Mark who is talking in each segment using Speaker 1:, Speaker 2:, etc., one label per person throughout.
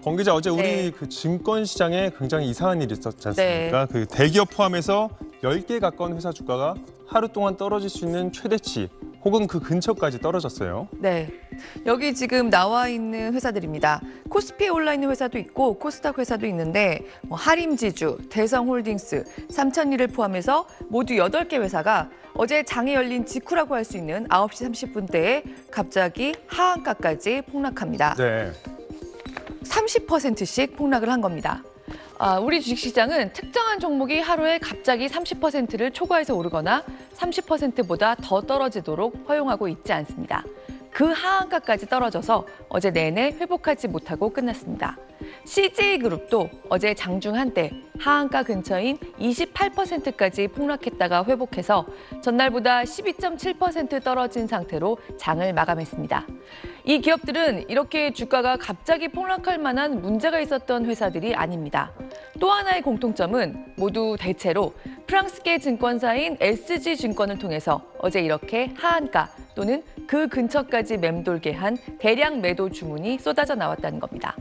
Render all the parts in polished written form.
Speaker 1: 권 기자, 어제 우리
Speaker 2: 네.
Speaker 1: 그 증권 시장에 굉장히 이상한 일이 있었지 않습니까? 그 대기업 포함해서 10개 가까운 회사 주가가 하루 동안 떨어질 수 있는 최대치 혹은 그 근처까지 떨어졌어요.
Speaker 2: 네. 여기 지금 나와 있는 회사들입니다. 코스피에 올라 있는 회사도 있고 코스닥 회사도 있는데 하림지주, 대성홀딩스, 삼천리를 포함해서 모두 8개 회사가 어제 장이 열린 직후라고 할 수 있는 9시 30분대에 갑자기 하한가까지 폭락합니다.
Speaker 1: 네.
Speaker 2: 30%씩 폭락을 한 겁니다. 우리 주식시장은 특정한 종목이 하루에 갑자기 30%를 초과해서 오르거나 30%보다 더 떨어지도록 허용하고 있지 않습니다. 그 하한가까지 떨어져서 어제 내내 회복하지 못하고 끝났습니다. CJ그룹도 어제 장중 한때 하한가 근처인 28%까지 폭락했다가 회복해서 전날보다 12.7% 떨어진 상태로 장을 마감했습니다. 이 기업들은 이렇게 주가가 갑자기 폭락할 만한 문제가 있었던 회사들이 아닙니다. 또 하나의 공통점은 모두 대체로 프랑스계 증권사인 SG증권을 통해서 어제 이렇게 하한가 또는 그 근처까지 맴돌게 한 대량 매도 주문이 쏟아져 나왔다는 겁니다.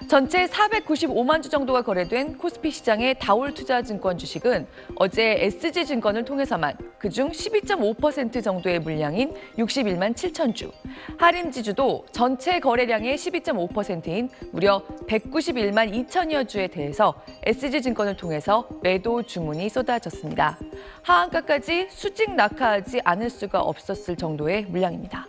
Speaker 2: 전체 495만 주 정도가 거래된 코스피 시장의 다올투자증권 주식은 어제 SG증권을 통해서만 그중 12.5% 정도의 물량인 61만 7천 주, 하림지주도 전체 거래량의 12.5%인 무려 191만 2천여 주에 대해서 SG증권을 통해서 매도 주문이 쏟아졌습니다. 하한가까지 수직 낙하하지 않을 수가 없었을 정도의 물량입니다.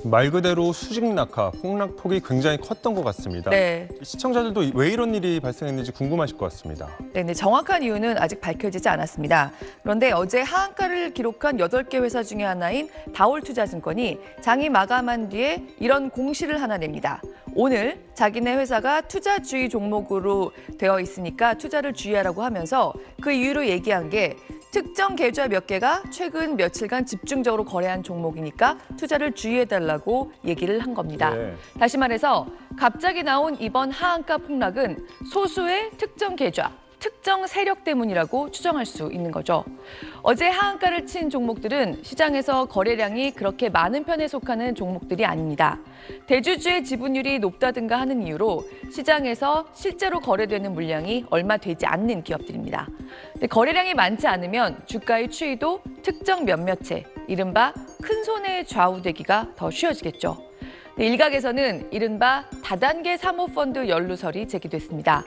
Speaker 1: 말 그대로 수직 낙하, 폭락폭이 굉장히 컸던 것 같습니다.
Speaker 2: 네.
Speaker 1: 시청자들도 왜 이런 일이 발생했는지 궁금하실 것 같습니다.
Speaker 2: 네, 정확한 이유는 아직 밝혀지지 않았습니다. 그런데 어제 하한가를 기록한 8개 회사 중에 하나인 다올투자증권이 장이 마감한 뒤에 이런 공시를 하나 냅니다. 오늘 자기네 회사가 투자주의 종목으로 되어 있으니까 투자를 주의하라고 하면서 그 이유로 얘기한 게 특정 계좌 몇 개가 최근 며칠간 집중적으로 거래한 종목이니까 투자를 주의해달라고 얘기를 한 겁니다.
Speaker 1: 네.
Speaker 2: 다시 말해서 갑자기 나온 이번 하한가 폭락은 소수의 특정 계좌, 특정 세력 때문이라고 추정할 수 있는 거죠. 어제 하한가를 친 종목들은 시장에서 거래량이 그렇게 많은 편에 속하는 종목들이 아닙니다. 대주주의 지분율이 높다든가 하는 이유로 시장에서 실제로 거래되는 물량이 얼마 되지 않는 기업들입니다. 근데 거래량이 많지 않으면 주가의 추이도 특정 몇몇에 이른바 큰 손에 좌우되기가 더 쉬워지겠죠. 일각에서는 이른바 다단계 사모펀드 연루설이 제기됐습니다.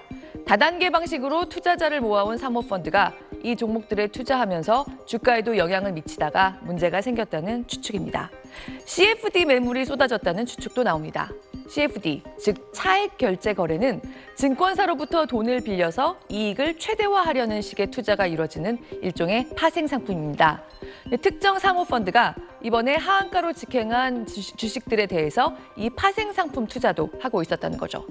Speaker 2: 다단계 방식으로 투자자를 모아온 사모펀드가 이 종목들에 투자하면서 주가에도 영향을 미치다가 문제가 생겼다는 추측입니다. CFD 매물이 쏟아졌다는 추측도 나옵니다. CFD, 즉 차액 결제 거래는 증권사로부터 돈을 빌려서 이익을 최대화하려는 식의 투자가 이루어지는 일종의 파생 상품입니다. 특정 사모펀드가 이번에 하한가로 직행한 주식들에 대해서 이 파생 상품 투자도 하고 있었다는 거죠.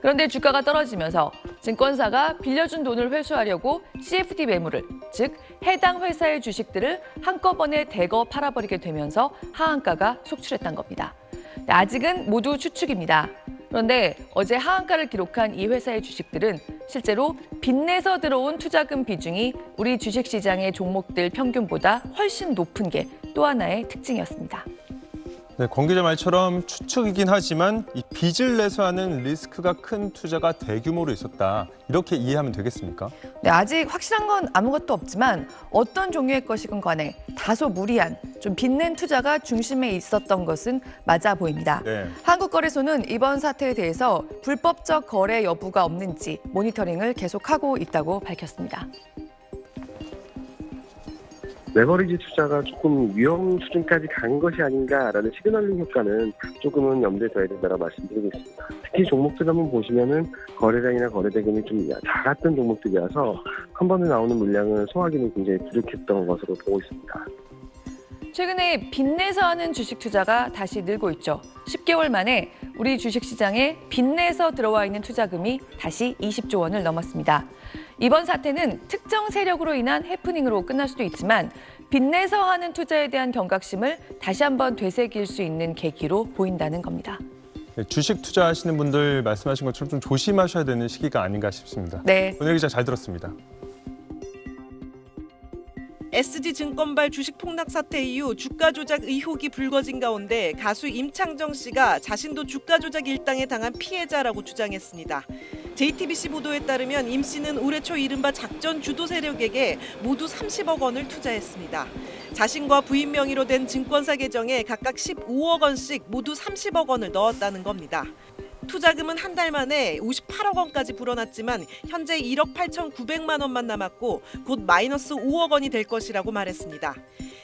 Speaker 2: 그런데 주가가 떨어지면서 증권사가 빌려준 돈을 회수하려고 CFD 매물을, 즉 해당 회사의 주식들을 한꺼번에 대거 팔아버리게 되면서 하한가가 속출했던 겁니다. 아직은 모두 추측입니다. 그런데 어제 하한가를 기록한 이 회사의 주식들은 실제로 빚내서 들어온 투자금 비중이 우리 주식시장의 종목들 평균보다 훨씬 높은 게 또 하나의 특징이었습니다.
Speaker 1: 네, 권 기자 말처럼 추측이긴 하지만 이 빚을 내서 하는 리스크가 큰 투자가 대규모로 있었다. 이렇게 이해하면 되겠습니까?
Speaker 2: 네, 아직 확실한 건 아무것도 없지만 어떤 종류의 것이건 간에 다소 무리한, 좀 빚낸 투자가 중심에 있었던 것은 맞아 보입니다.
Speaker 1: 네.
Speaker 2: 한국거래소는 이번 사태에 대해서 불법적 거래 여부가 없는지 모니터링을 계속하고 있다고 밝혔습니다.
Speaker 3: 레버리지 투자가 조금 위험 수준까지 간 것이 아닌가라는 시그널링 효과는 조금은 염두에 둬야 된다고 말씀드리겠습니다. 특히 종목들 한번 보시면은 거래량이나 거래 대금이 좀 작았던 종목들이라서 한 번에 나오는 물량을 소화하기는 굉장히 부족했던 것으로 보고 있습니다.
Speaker 2: 최근에 빚내서 하는 주식 투자가 다시 늘고 있죠. 10개월 만에 우리 주식시장에 빚내서 들어와 있는 투자금이 다시 20조 원을 넘었습니다. 이번 사태는 특정 세력으로 인한 해프닝으로 끝날 수도 있지만 빚내서 하는 투자에 대한 경각심을 다시 한번 되새길 수 있는 계기로 보인다는 겁니다.
Speaker 1: 네, 주식 투자하시는 분들 말씀하신 것처럼 좀 조심하셔야 되는 시기가 아닌가 싶습니다.
Speaker 2: 네.
Speaker 1: 오늘 기자 잘 들었습니다.
Speaker 4: SG증권발 주식 폭락 사태 이후 주가 조작 의혹이 불거진 가운데 가수 임창정 씨가 자신도 주가 조작 일당에 당한 피해자라고 주장했습니다. JTBC 보도에 따르면 임 씨는 올해 초 이른바 작전 주도 세력에게 모두 30억 원을 투자했습니다. 자신과 부인 명의로 된 증권사 계정에 각각 15억 원씩 모두 30억 원을 넣었다는 겁니다. 투자금은 한 달 만에 58억 원까지 불어났지만 현재 1억 8,900만 원만 남았고 곧 마이너스 5억 원이 될 것이라고 말했습니다.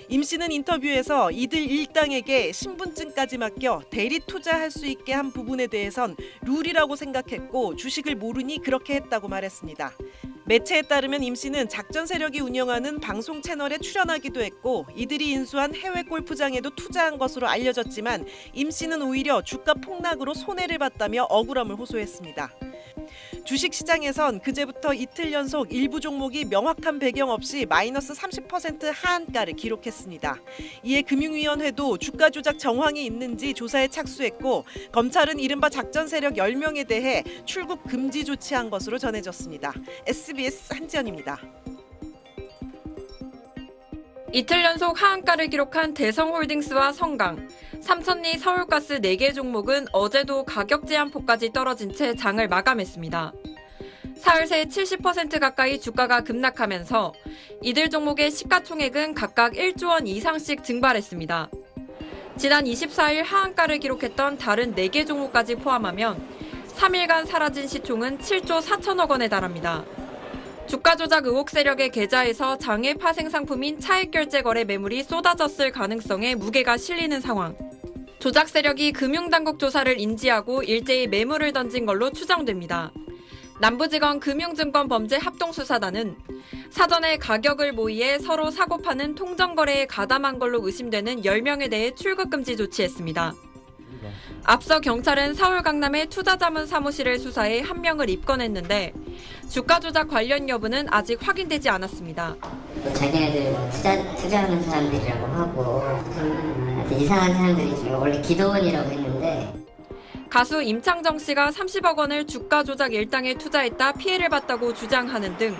Speaker 4: 임 씨는 인터뷰에서 이들 일당에게 신분증까지 맡겨 대리 투자할 수 있게 한 부분에 대해선 룰이라고 생각했고 주식을 모르니 그렇게 했다고 말했습니다. 매체에 따르면 임 씨는 작전 세력이 운영하는 방송 채널에 출연하기도 했고 이들이 인수한 해외 골프장에도 투자한 것으로 알려졌지만 임 씨는 오히려 주가 폭락으로 손해를 봤다며 억울함을 호소했습니다. 주식시장에선 그제부터 이틀 연속 일부 종목이 명확한 배경 없이 마이너스 30% 하한가를 기록했습니다. 이에 금융위원회도 주가 조작 정황이 있는지 조사에 착수했고 검찰은 이른바 작전 세력 10명에 대해 출국 금지 조치한 것으로 전해졌습니다. SBS 한지연입니다.
Speaker 5: 이틀 연속 하한가를 기록한 대성홀딩스와 성강, 삼천리 서울가스 4개 종목은 어제도 가격 제한폭까지 떨어진 채 장을 마감했습니다. 사흘 새 70% 가까이 주가가 급락하면서 이들 종목의 시가총액은 각각 1조 원 이상씩 증발했습니다. 지난 24일 하한가를 기록했던 다른 4개 종목까지 포함하면 3일간 사라진 시총은 7조 4천억 원에 달합니다. 주가 조작 의혹 세력의 계좌에서 장외 파생 상품인 차액 결제 거래 매물이 쏟아졌을 가능성에 무게가 실리는 상황. 조작 세력이 금융당국 조사를 인지하고 일제히 매물을 던진 걸로 추정됩니다. 남부지검 금융증권범죄합동수사단은 사전에 가격을 모의해 서로 사고 파는 통정거래에 가담한 걸로 의심되는 10명에 대해 출국금지 조치했습니다. 앞서 경찰은 서울 강남의 투자자문 사무실을 수사해 1명을 입건했는데 주가 조작 관련 여부는 아직 확인되지 않았습니다.
Speaker 6: 자기네들 투자하는 사람들이라고 하고 이상한 사람들이지 원래 기도원이라고 했는데
Speaker 5: 가수 임창정 씨가 30억 원을 주가 조작 일당에 투자했다 피해를 봤다고 주장하는 등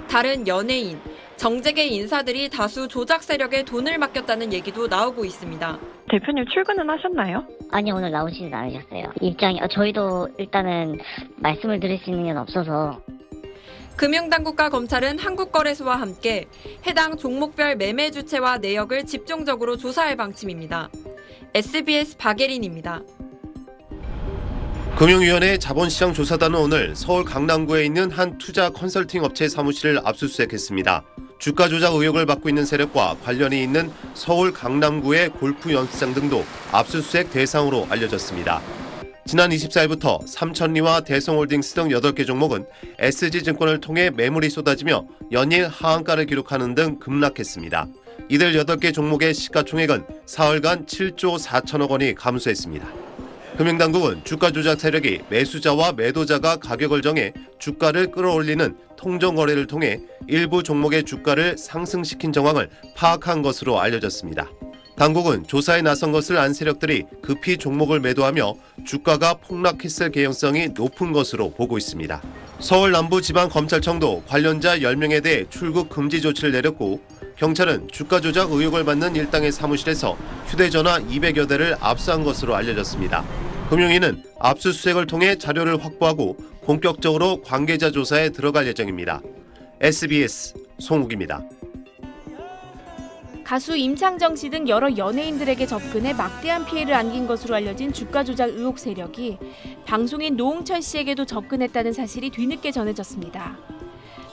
Speaker 5: 다른 연예인, 정재계 인사들이 다수 조작 세력에 돈을 맡겼다는 얘기도 나오고 있습니다.
Speaker 2: 대표님 출근은 하셨나요?
Speaker 6: 아니 오늘 나오시진 않으셨어요. 입장이 저희도 일단은 말씀을 드릴 수 있는 게 없어서
Speaker 5: 금융당국과 검찰은 한국거래소와 함께 해당 종목별 매매 주체와 내역을 집중적으로 조사할 방침입니다. SBS 박예린입니다.
Speaker 7: 금융위원회 자본시장 조사단은 오늘 서울 강남구에 있는 한 투자 컨설팅 업체 사무실을 압수수색했습니다. 주가 조작 의혹을 받고 있는 세력과 관련이 있는 서울 강남구의 골프 연습장 등도 압수수색 대상으로 알려졌습니다. 지난 24일부터 삼천리와 대성홀딩스 등 8개 종목은 SG증권을 통해 매물이 쏟아지며 연일 하한가를 기록하는 등 급락했습니다. 이들 8개 종목의 시가총액은 사흘간 7조 4천억 원이 감소했습니다. 금융당국은 주가 조작 세력이 매수자와 매도자가 가격을 정해 주가를 끌어올리는 통정거래를 통해 일부 종목의 주가를 상승시킨 정황을 파악한 것으로 알려졌습니다. 당국은 조사에 나선 것을 안 세력들이 급히 종목을 매도하며 주가가 폭락했을 개연성이 높은 것으로 보고 있습니다. 서울 남부지방검찰청도 관련자 10명에 대해 출국 금지 조치를 내렸고 경찰은 주가 조작 의혹을 받는 일당의 사무실에서 휴대전화 200여 대를 압수한 것으로 알려졌습니다. 금융위는 압수수색을 통해 자료를 확보하고 본격적으로 관계자 조사에 들어갈 예정입니다. SBS 송욱입니다.
Speaker 8: 가수 임창정 씨 등 여러 연예인들에게 접근해 막대한 피해를 안긴 것으로 알려진 주가 조작 의혹 세력이 방송인 노홍철 씨에게도 접근했다는 사실이 뒤늦게 전해졌습니다.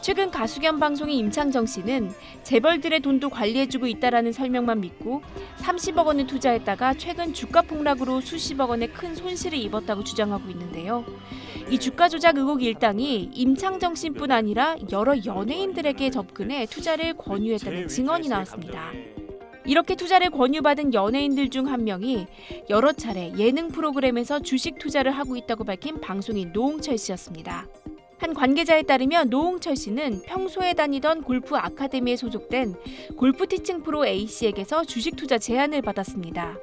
Speaker 8: 최근 가수 겸 방송인 임창정 씨는 재벌들의 돈도 관리해주고 있다라는 설명만 믿고 30억 원을 투자했다가 최근 주가 폭락으로 수십억 원의 큰 손실을 입었다고 주장하고 있는데요. 이 주가 조작 의혹 일당이 임창정 씨뿐 아니라 여러 연예인들에게 접근해 투자를 권유했다는 증언이 나왔습니다. 이렇게 투자를 권유받은 연예인들 중 한 명이 여러 차례 예능 프로그램에서 주식 투자를 하고 있다고 밝힌 방송인 노홍철 씨였습니다. 한 관계자에 따르면 노홍철 씨는 평소에 다니던 골프 아카데미에 소속된 골프 티칭 프로 A씨에게서 주식 투자 제안을 받았습니다.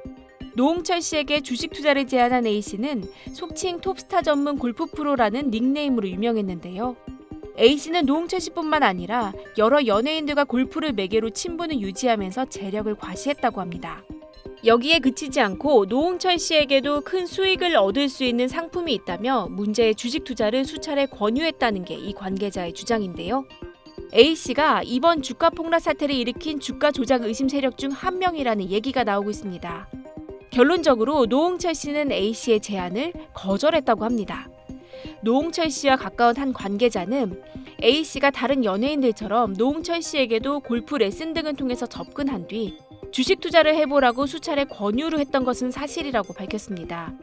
Speaker 8: 노홍철 씨에게 주식 투자를 제안한 A씨는 속칭 톱스타 전문 골프 프로라는 닉네임으로 유명했는데요. A씨는 노홍철 씨뿐만 아니라 여러 연예인들과 골프를 매개로 친분을 유지하면서 재력을 과시했다고 합니다. 여기에 그치지 않고 노홍철 씨에게도 큰 수익을 얻을 수 있는 상품이 있다며 문제의 주식 투자를 수차례 권유했다는 게 이 관계자의 주장인데요. A씨가 이번 주가 폭락 사태를 일으킨 주가 조작 의심 세력 중 한 명이라는 얘기가 나오고 있습니다. 결론적으로 노홍철 씨는 A씨의 제안을 거절했다고 합니다. 노홍철 씨와 가까운 한 관계자는 A씨가 다른 연예인들처럼 노홍철 씨에게도 골프 레슨 등을 통해서 접근한 뒤 주식 투자를 해보라고 수차례 권유를 했던 것은 사실이라고 밝혔습니다.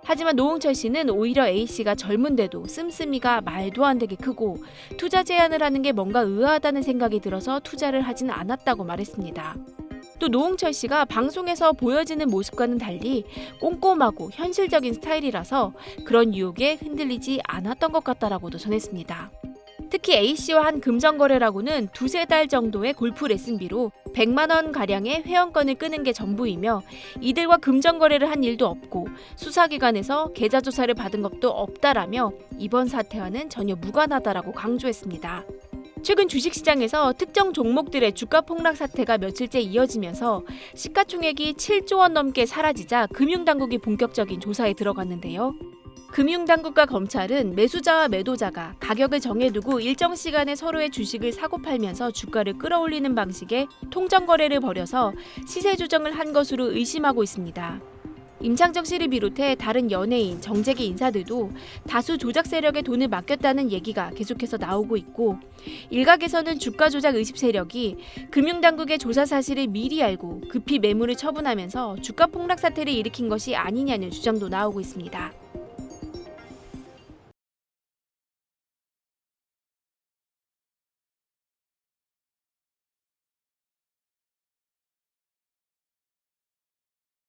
Speaker 8: 하지만 노홍철 씨는 오히려 A씨가 젊은데도 씀씀이가 말도 안 되게 크고 투자 제안을 하는 게 뭔가 의아하다는 생각이 들어서 투자를 하진 않았다고 말했습니다. 또 노홍철 씨가 방송에서 보여지는 모습과는 달리 꼼꼼하고 현실적인 스타일이라서 그런 유혹에 흔들리지 않았던 것 같다라고도 전했습니다. 특히 A씨와 한 금전 거래라고는 2-3달 정도의 골프 레슨비로 100만 원 가량의 회원권을 끄는 게 전부이며 이들과 금전 거래를 한 일도 없고 수사기관에서 계좌 조사를 받은 것도 없다라며 이번 사태와는 전혀 무관하다라고 강조했습니다. 최근 주식시장에서 특정 종목들의 주가 폭락 사태가 며칠째 이어지면서 시가총액이 7조 원 넘게 사라지자 금융당국이 본격적인 조사에 들어갔는데요. 금융당국과 검찰은 매수자와 매도자가 가격을 정해두고 일정 시간에 서로의 주식을 사고 팔면서 주가를 끌어올리는 방식의 통정거래를 벌여서 시세 조정을 한 것으로 의심하고 있습니다. 임창정 씨를 비롯해 다른 연예인, 정재계 인사들도 다수 조작 세력에 돈을 맡겼다는 얘기가 계속해서 나오고 있고 일각에서는 주가 조작 의심 세력이 금융당국의 조사 사실을 미리 알고 급히 매물을 처분하면서 주가 폭락 사태를 일으킨 것이 아니냐는 주장도 나오고 있습니다.